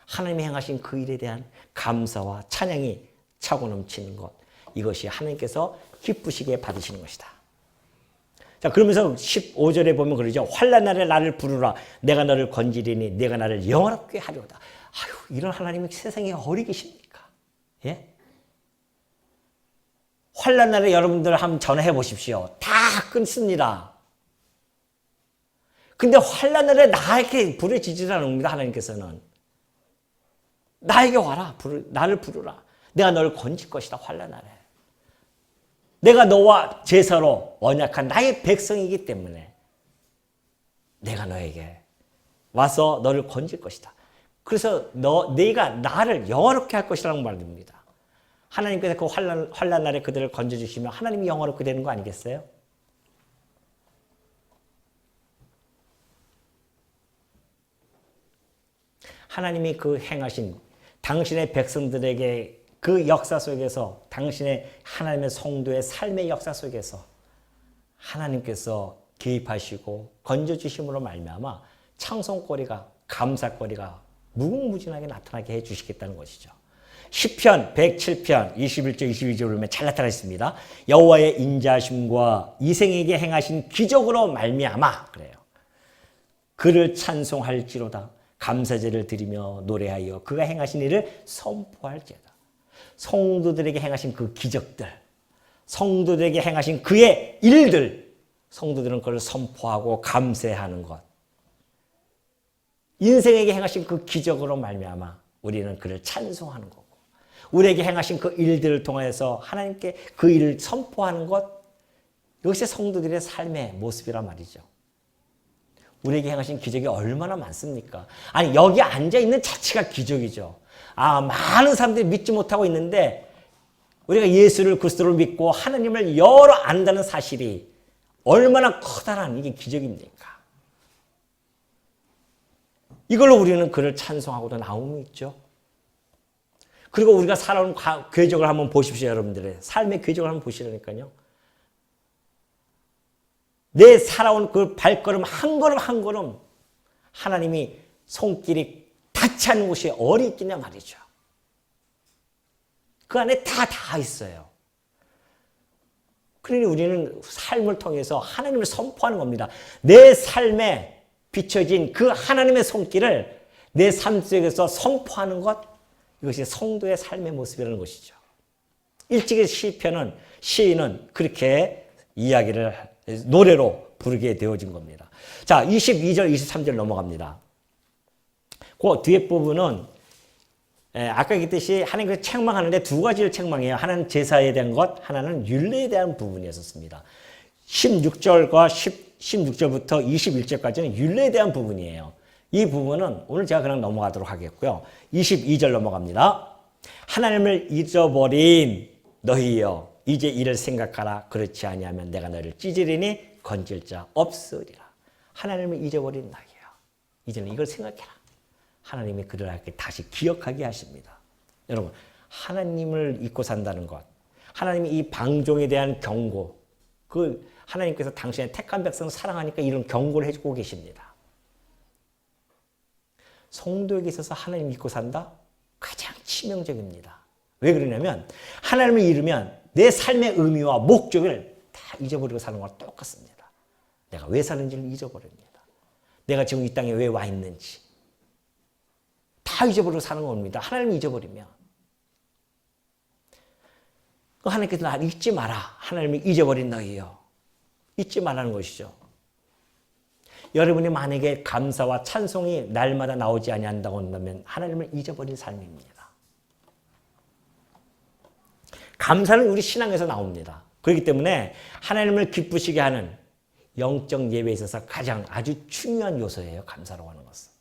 하나님이 행하신 그 일에 대한 감사와 찬양이 차고 넘치는 것, 이것이 하나님께서 기쁘시게 받으시는 것이다. 자, 그러면서 15절에 보면 그러죠. 환난 날에 나를 부르라. 내가 너를 건지리니 내가 나를 영화롭게 하려다. 아유, 이런 하나님이 세상에 어디 계십니까? 예? 환난 날에 여러분들 한번 전화해 보십시오. 다 끊습니다. 근데 환난 날에 나에게 부르짖으라 합니다. 하나님께서는 나에게 와라. 나를 부르라. 내가 너를 건질 것이다. 환난 날에. 내가 너와 제사로 언약한 나의 백성이기 때문에 내가 너에게 와서 너를 건질 것이다. 그래서 네가 나를 영화롭게 할 것이라는 말입니다. 하나님께서 그 환난 날에 그들을 건져주시면 하나님이 영화롭게 되는 거 아니겠어요? 하나님이 그 행하신 당신의 백성들에게 그 역사 속에서 당신의 하나님의 성도의 삶의 역사 속에서 하나님께서 개입하시고 건져주심으로 말미암아 찬송거리가 감사거리가 무궁무진하게 나타나게 해주시겠다는 것이죠. 시편 107편 21절 22절을 보면 잘 나타나 있습니다. 여호와의 인자하심과 이생에게 행하신 기적으로 말미암아 그래요. 그를 찬송할지로다. 감사제를 드리며 노래하여 그가 행하신 일을 선포할지어다. 성도들에게 행하신 그 기적들, 성도들에게 행하신 그의 일들, 성도들은 그걸 선포하고 감사하는 것. 인생에게 행하신 그 기적으로 말미암아 우리는 그를 찬송하는 거고 우리에게 행하신 그 일들을 통해서 하나님께 그 일을 선포하는 것, 이것이 성도들의 삶의 모습이란 말이죠. 우리에게 행하신 기적이 얼마나 많습니까? 아니, 여기 앉아있는 자체가 기적이죠. 많은 사람들이 믿지 못하고 있는데 우리가 예수를 그리스도를 믿고 하나님을 여러 안다는 사실이 얼마나 커다란 이게 기적입니까? 이걸로 우리는 그를 찬송하고도 나옴이 있죠. 그리고 우리가 살아온 궤적을 한번 보십시오. 여러분들의 삶의 궤적을 한번 보시라니까요. 내 살아온 그 발걸음 한 걸음 한 걸음 하나님이 손길이 닿지 않는 곳이 어디 있겠냐 말이죠. 그 안에 다 있어요. 그러니 우리는 삶을 통해서 하나님을 선포하는 겁니다. 내 삶에 비춰진 그 하나님의 손길을 내 삶 속에서 선포하는 것, 이것이 성도의 삶의 모습이라는 것이죠. 일찍의 시인은 그렇게 이야기를 노래로 부르게 되어진 겁니다. 자, 22절, 23절 넘어갑니다. 그 뒤에 부분은 아까 얘기했듯이 하나님께서 책망하는데 두 가지를 책망해요. 하나는 제사에 대한 것, 하나는 율례에 대한 부분이었습니다. 16절과 16절부터 21절까지는 율례에 대한 부분이에요. 이 부분은 오늘 제가 그냥 넘어가도록 하겠고요. 22절 넘어갑니다. 하나님을 잊어버린 너희여 이제 이를 생각하라. 그렇지 아니하면 내가 너희를 찢으리니 건질 자 없으리라. 하나님을 잊어버린 나이야. 이제는 이걸 생각해라. 하나님이 그를 이렇게 다시 기억하게 하십니다. 여러분, 하나님을 잊고 산다는 것, 하나님이 이 방종에 대한 경고, 그 하나님께서 당신의 택한 백성을 사랑하니까 이런 경고를 해주고 계십니다. 성도에게 있어서 하나님 잊고 산다? 가장 치명적입니다. 왜 그러냐면 하나님을 잃으면 내 삶의 의미와 목적을 다 잊어버리고 사는 거랑 똑같습니다. 내가 왜 사는지를 잊어버립니다. 내가 지금 이 땅에 왜 와 있는지 다 잊어버리고 사는 겁니다. 하나님을 잊어버리면. 하나님께서 나를 잊지 마라. 하나님을 잊어버린 너희여. 잊지 말라는 것이죠. 여러분이 만약에 감사와 찬송이 날마다 나오지 아니한다고 한다면 하나님을 잊어버린 삶입니다. 감사는 우리 신앙에서 나옵니다. 그렇기 때문에 하나님을 기쁘시게 하는 영적 예배에 있어서 가장 아주 중요한 요소예요. 감사라고 하는 것은.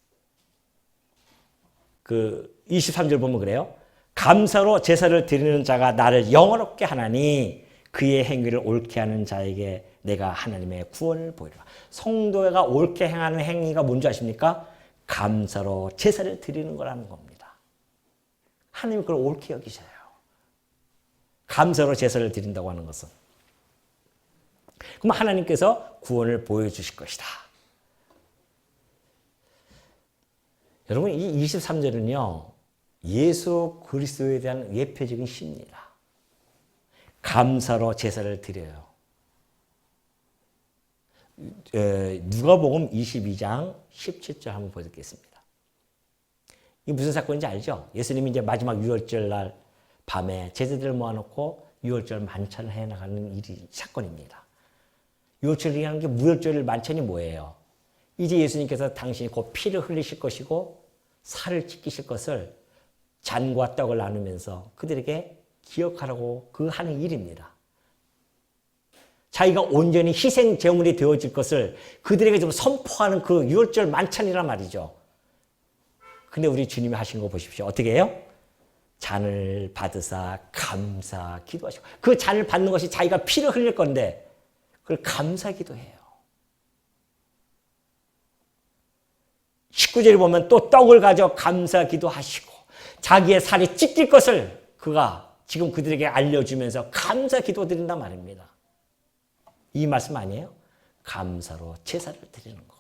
그 23절 보면 그래요. 감사로 제사를 드리는 자가 나를 영화롭게 하나니 그의 행위를 옳게 하는 자에게 내가 하나님의 구원을 보이리라. 성도가 옳게 행하는 행위가 뭔지 아십니까? 감사로 제사를 드리는 거라는 겁니다. 하나님이 그걸 옳게 여기셔요. 감사로 제사를 드린다고 하는 것은. 그럼 하나님께서 구원을 보여주실 것이다. 여러분, 이 23절은요, 예수 그리스도에 대한 예표적인 시입니다. 감사로 제사를 드려요. 누가복음 22장 17절 한번 보겠습니다. 이게 무슨 사건인지 알죠? 예수님이 이제 마지막 유월절 날 밤에 제자들을 모아놓고 유월절 만찬을 해나가는 일이 사건입니다. 유월절이라는 게 무월절 만찬이 뭐예요? 이제 예수님께서 당신이 곧 피를 흘리실 것이고 살을 찢기실 것을 잔과 떡을 나누면서 그들에게 기억하라고 그 하는 일입니다. 자기가 온전히 희생 제물이 되어질 것을 그들에게 좀 선포하는 그 유월절 만찬이란 말이죠. 근데 우리 주님이 하신 거 보십시오. 어떻게 해요? 잔을 받으사 감사 기도하시고, 그 잔을 받는 것이 자기가 피를 흘릴 건데 그걸 감사 기도해요. 19절에 보면 또 떡을 가져 감사 기도하시고 자기의 살이 찢길 것을 그가 지금 그들에게 알려주면서 감사 기도 드린단 말입니다. 이 말씀 아니에요? 감사로 제사를 드리는 것.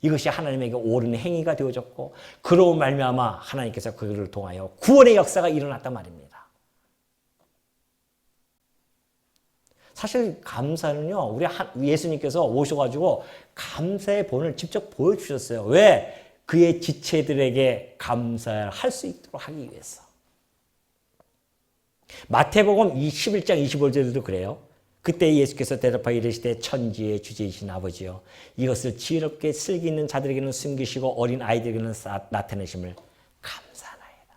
이것이 하나님에게 옳은 행위가 되어졌고 그로 말미암아 하나님께서 그들을 통하여 구원의 역사가 일어났단 말입니다. 사실 감사는요, 우리 예수님께서 오셔가지고 감사의 본을 직접 보여주셨어요. 왜? 그의 지체들에게 감사할 수 있도록 하기 위해서. 마태복음 11장 25절에도 그래요. 그때 예수께서 대답하여 이르시되 천지의 주제이신 아버지여 이것을 지혜롭게 슬기 있는 자들에게는 숨기시고 어린 아이들에게는 나타내심을 감사하나이다.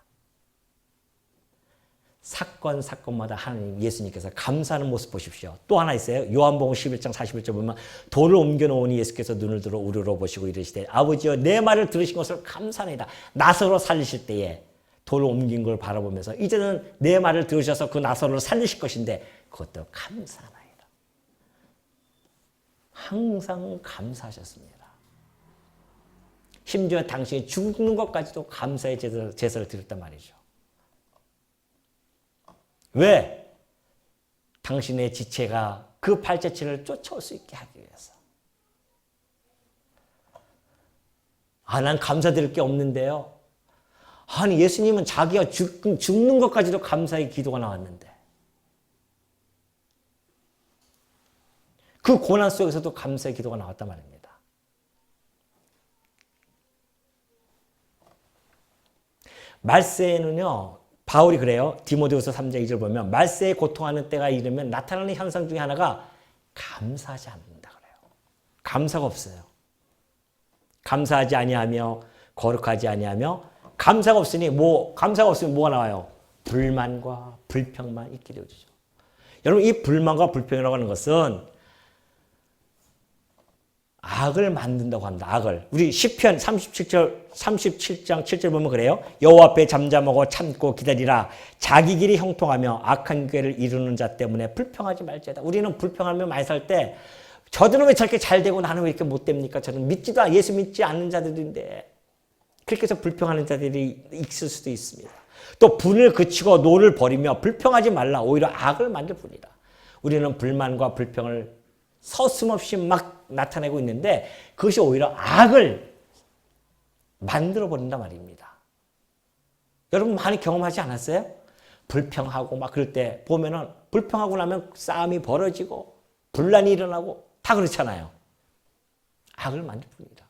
사건마다 하나님 예수님께서 감사하는 모습 보십시오. 또 하나 있어요. 요한복음 11장 41절 보면 돌을 옮겨놓으니 예수께서 눈을 들어 우러러 보시고 이르시되 아버지여 내 말을 들으신 것을 감사합니다. 나사로 살리실 때에 돌을 옮긴 걸 바라보면서 이제는 내 말을 들으셔서 그 나사로를 살리실 것인데 그것도 감사하나이다. 항상 감사하셨습니다. 심지어 당신이 죽는 것까지도 감사의 제사를 드렸단 말이죠. 왜? 당신의 지체가 그 발자취를 쫓아올 수 있게 하기 위해서. 난 감사드릴 게 없는데요. 아니 예수님은 자기가 죽는 것까지도 감사의 기도가 나왔는데 그 고난 속에서도 감사의 기도가 나왔단 말입니다. 말세에는요. 바울이 그래요. 디모데후서 3장 2절 보면 말세에 고통하는 때가 이르면 나타나는 현상 중에 하나가 감사하지 않는다 그래요. 감사가 없어요. 감사하지 아니하며 거룩하지 아니하며 감사가 없으면 뭐가 나와요? 불만과 불평만 있게 되어지죠. 여러분 이 불만과 불평이라고 하는 것은 악을 만든다고 합니다. 악을. 우리 시편 37장 7절 보면 그래요. 여호와 앞에 잠잠하고 참고 기다리라. 자기 길이 형통하며 악한 꾀를 이루는 자 때문에 불평하지 말지어다. 우리는 불평하며 많이 살 때 저들은 왜 저렇게 잘 되고 나는 왜 이렇게 못 됩니까? 저는 예수 믿지 않는 자들인데 그렇게 해서 불평하는 자들이 있을 수도 있습니다. 또 분을 그치고 노를 버리며 불평하지 말라. 오히려 악을 만들 뿐이다. 우리는 불만과 불평을 서슴없이 막 나타내고 있는데 그것이 오히려 악을 만들어버린단 말입니다. 여러분 많이 경험하지 않았어요? 불평하고 막 그럴 때 보면은 불평하고 나면 싸움이 벌어지고 분란이 일어나고 다 그렇잖아요. 악을 만들 뿐이다.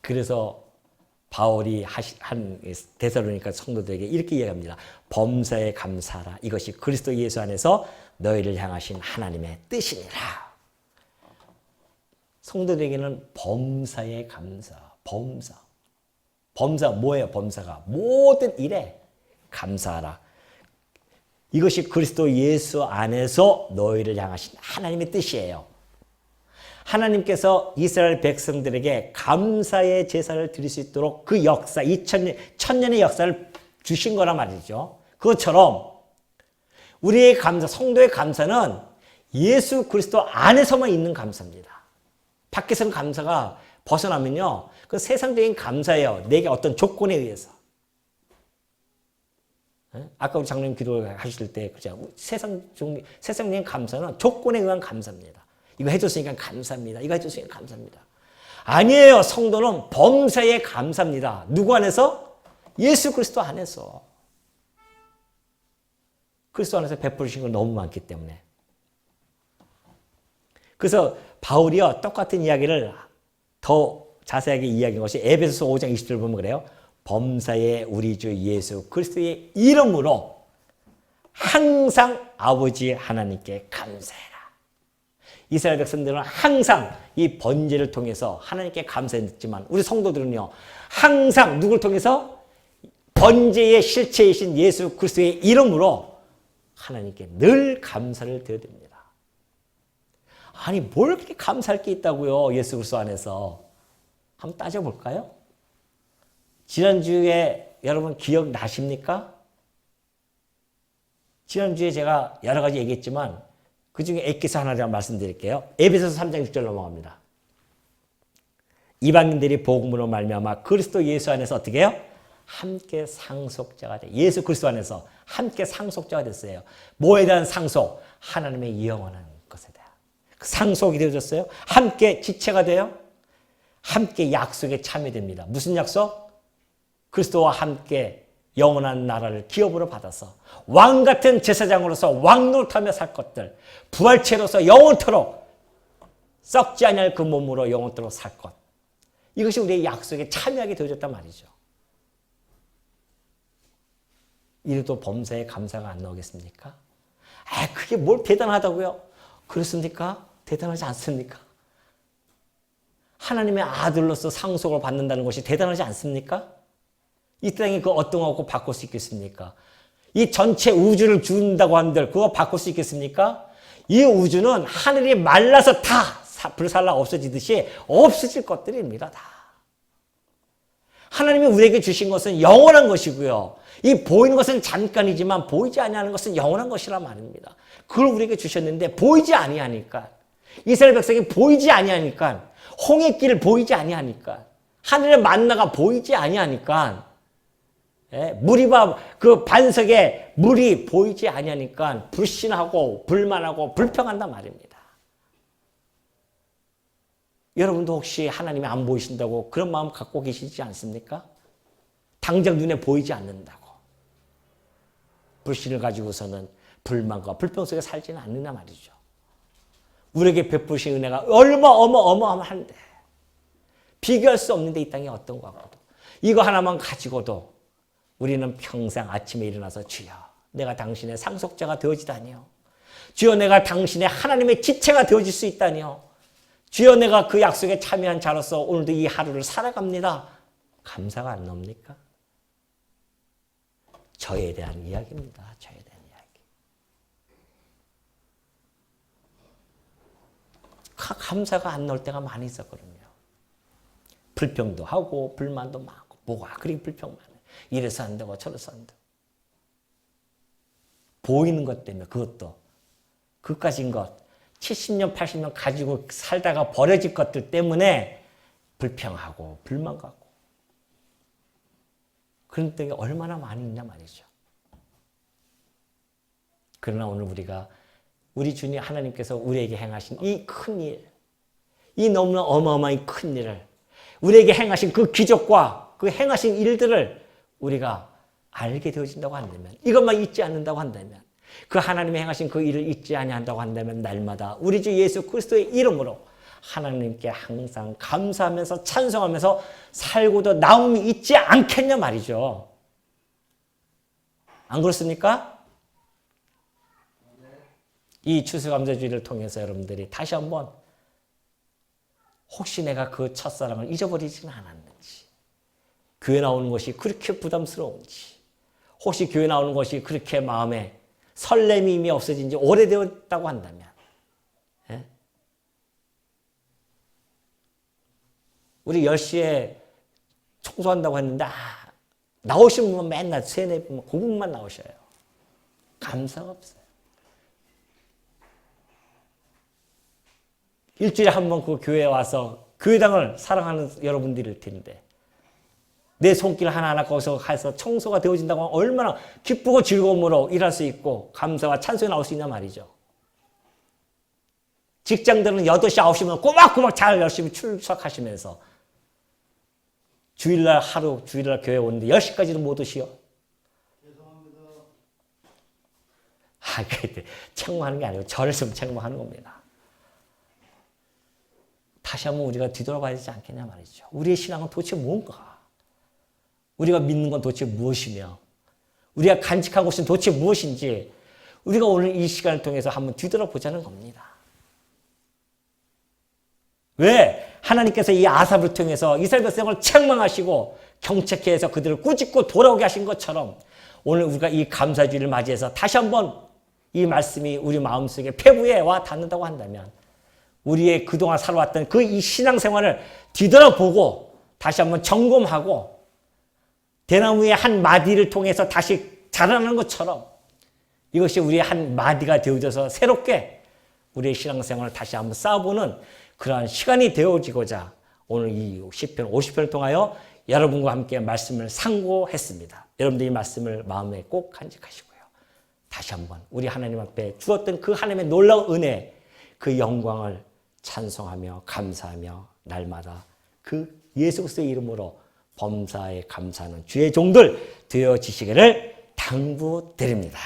그래서 바울이 한 데살로니가 성도들에게 이렇게 이야기합니다. 범사에 감사하라. 이것이 그리스도 예수 안에서 너희를 향하신 하나님의 뜻이니라. 성도들에게는 범사에 감사. 범사 뭐예요? 범사가 모든 일에 감사하라. 이것이 그리스도 예수 안에서 너희를 향하신 하나님의 뜻이에요. 하나님께서 이스라엘 백성들에게 감사의 제사를 드릴 수 있도록 그 역사, 1000년의 역사를 주신 거란 말이죠. 그것처럼 우리의 감사, 성도의 감사는 예수 그리스도 안에서만 있는 감사입니다. 밖에서는 감사가 벗어나면요. 그 세상적인 감사예요. 내게 어떤 조건에 의해서. 아까 우리 장로님 기도하실 때 그죠? 세상적인 감사는 조건에 의한 감사입니다. 이거 해줬으니까 감사합니다. 이거 해줬으니까 감사합니다. 아니에요. 성도는 범사에 감사합니다. 누구 안에서? 예수 그리스도 안에서. 그리스도 안에서 베풀으신 걸 너무 많기 때문에. 그래서 바울이요. 똑같은 이야기를 더 자세하게 이야기한 것이 에베소서 5장 20절 보면 그래요. 범사에 우리 주 예수 그리스도의 이름으로 항상 아버지 하나님께 감사해라. 이스라엘 백성들은 항상 이 번제를 통해서 하나님께 감사했지만 우리 성도들은요. 항상 누굴 통해서? 번제의 실체이신 예수 그리스도의 이름으로 하나님께 늘 감사를 드려야 됩니다. 아니 뭘 그렇게 감사할 게 있다고요. 예수 그리스도 안에서. 한번 따져볼까요? 지난주에 여러분 기억나십니까? 지난주에 제가 여러 가지 얘기했지만 그 중에 액기스 하나를 말씀드릴게요. 에베소서 3장 6절 넘어갑니다. 이방인들이 복음으로 말미암아 그리스도 예수 안에서 어떻게 해요? 함께 상속자가 돼. 예수 그리스도 안에서 함께 상속자가 됐어요. 뭐에 대한 상속? 하나님의 영원한 것에 대한. 상속이 되어졌어요. 함께 지체가 돼요. 함께 약속에 참여됩니다. 무슨 약속? 그리스도와 함께 영원한 나라를 기업으로 받아서 왕 같은 제사장으로서 왕노릇하며 살 것들, 부활체로서 영원토록 썩지 아니할 그 몸으로 영원토록 살 것. 이것이 우리의 약속에 참여하게 되어졌단 말이죠. 이래도 범사에 감사가 안 나오겠습니까? 그게 뭘 대단하다고요? 그렇습니까? 대단하지 않습니까? 하나님의 아들로서 상속을 받는다는 것이 대단하지 않습니까? 이 땅이 그 어떤 거 갖고 바꿀 수 있겠습니까? 이 전체 우주를 준다고 한들 그거 바꿀 수 있겠습니까? 이 우주는 하늘이 말라서 다 불살라 없어지듯이 없어질 것들입니다. 다. 하나님이 우리에게 주신 것은 영원한 것이고요. 이 보이는 것은 잠깐이지만 보이지 아니하는 것은 영원한 것이란 말입니다. 그걸 우리에게 주셨는데 보이지 아니하니까, 이스라엘 백성이 보이지 아니하니까, 홍해길 보이지 아니하니까, 하늘의 만나가 보이지 아니하니까, 무리와 그 반석에 물이 보이지 아니하니까 불신하고 불만하고 불평한단 말입니다. 여러분도 혹시 하나님이 안 보이신다고 그런 마음 갖고 계시지 않습니까? 당장 눈에 보이지 않는다고 불신을 가지고서는 불만과 불평 속에 살지는 않는단 말이죠. 우리에게 베푸신 은혜가 어마어마한데 비교할 수 없는데 이 땅에 어떤 것 같고도 이거 하나만 가지고도 우리는 평생 아침에 일어나서 주여 내가 당신의 상속자가 되어지다니요. 주여 내가 당신의 하나님의 지체가 되어질 수 있다니요. 주여 내가 그 약속에 참여한 자로서 오늘도 이 하루를 살아갑니다. 감사가 안 나옵니까? 저에 대한 이야기입니다. 저에 대한 이야기. 감사가 안 나올 때가 많이 있었거든요. 불평도 하고 불만도 많고 뭐가 그렇게 불평 많아요. 이래서 안 되고 저래서 안 되고. 보이는 것 때문에 그것도 그까진 것 70년 80년 가지고 살다가 버려질 것들 때문에 불평하고 불만 갖고 그런 때가 얼마나 많이 있냐 말이죠. 그러나 오늘 우리가 우리 주님 하나님께서 우리에게 행하신 이 큰 일, 이 너무나 어마어마한 큰 일을 우리에게 행하신 그 기적과 그 행하신 일들을 우리가 알게 되어진다고 한다면, 이것만 잊지 않는다고 한다면, 그 하나님이 행하신 그 일을 잊지 아니한다고 한다면 날마다 우리 주 예수 그리스도의 이름으로 하나님께 항상 감사하면서 찬송하면서 살고도 나음이 있지 않겠냐 말이죠. 안 그렇습니까? 이 추수감사주의를 통해서 여러분들이 다시 한번 혹시 내가 그 첫사랑을 잊어버리지는 않았는지, 교회 나오는 것이 그렇게 부담스러운지, 혹시 교회 나오는 것이 그렇게 마음에 설렘이 이미 없어진 지 오래되었다고 한다면, 우리 10시에 청소한다고 했는데 나오신 분은 맨날 3-4분 9분만 나오셔요. 감사가 없어요. 일주일에 한 번 그 교회에 와서 교회당을 사랑하는 여러분들일 텐데 내 손길 하나하나 거기서 가서 청소가 되어진다고 하면 얼마나 기쁘고 즐거움으로 일할 수 있고 감사와 찬송이 나올 수 있냐 말이죠. 직장들은 8시, 9시면 꼬박꼬박 잘 열심히 출석하시면서 주일날 교회 오는데 10시까지도 못 오시오. 죄송합니다. 그때 책망하는 게 아니고 저를 좀 책망하는 겁니다. 다시 한번 우리가 뒤돌아봐야 되지 않겠냐 말이죠. 우리의 신앙은 도대체 뭔가? 우리가 믿는 건 도대체 무엇이며 우리가 간직한 것은 도대체 무엇인지 우리가 오늘 이 시간을 통해서 한번 뒤돌아보자는 겁니다. 왜? 하나님께서 이 아삽을 통해서 이스라엘 백성을 책망하시고 경책해 해서 그들을 꾸짖고 돌아오게 하신 것처럼 오늘 우리가 이 감사주의를 맞이해서 다시 한번 이 말씀이 우리 마음속에 폐부에 와 닿는다고 한다면 우리의 그동안 살아왔던 그 이 신앙생활을 뒤돌아보고 다시 한번 점검하고 대나무의 한 마디를 통해서 다시 자라나는 것처럼 이것이 우리의 한 마디가 되어져서 새롭게 우리의 신앙생활을 다시 한번 쌓아보는 그러한 시간이 되어지고자 오늘 이 시편 50편을 통하여 여러분과 함께 말씀을 상고했습니다. 여러분들 이 말씀을 마음에 꼭 간직하시고요. 다시 한번 우리 하나님 앞에 주었던 그 하나님의 놀라운 은혜, 그 영광을 찬송하며 감사하며 날마다 그 예수 그리스도의 이름으로 범사에 감사하는 주의 종들 되어지시기를 당부드립니다.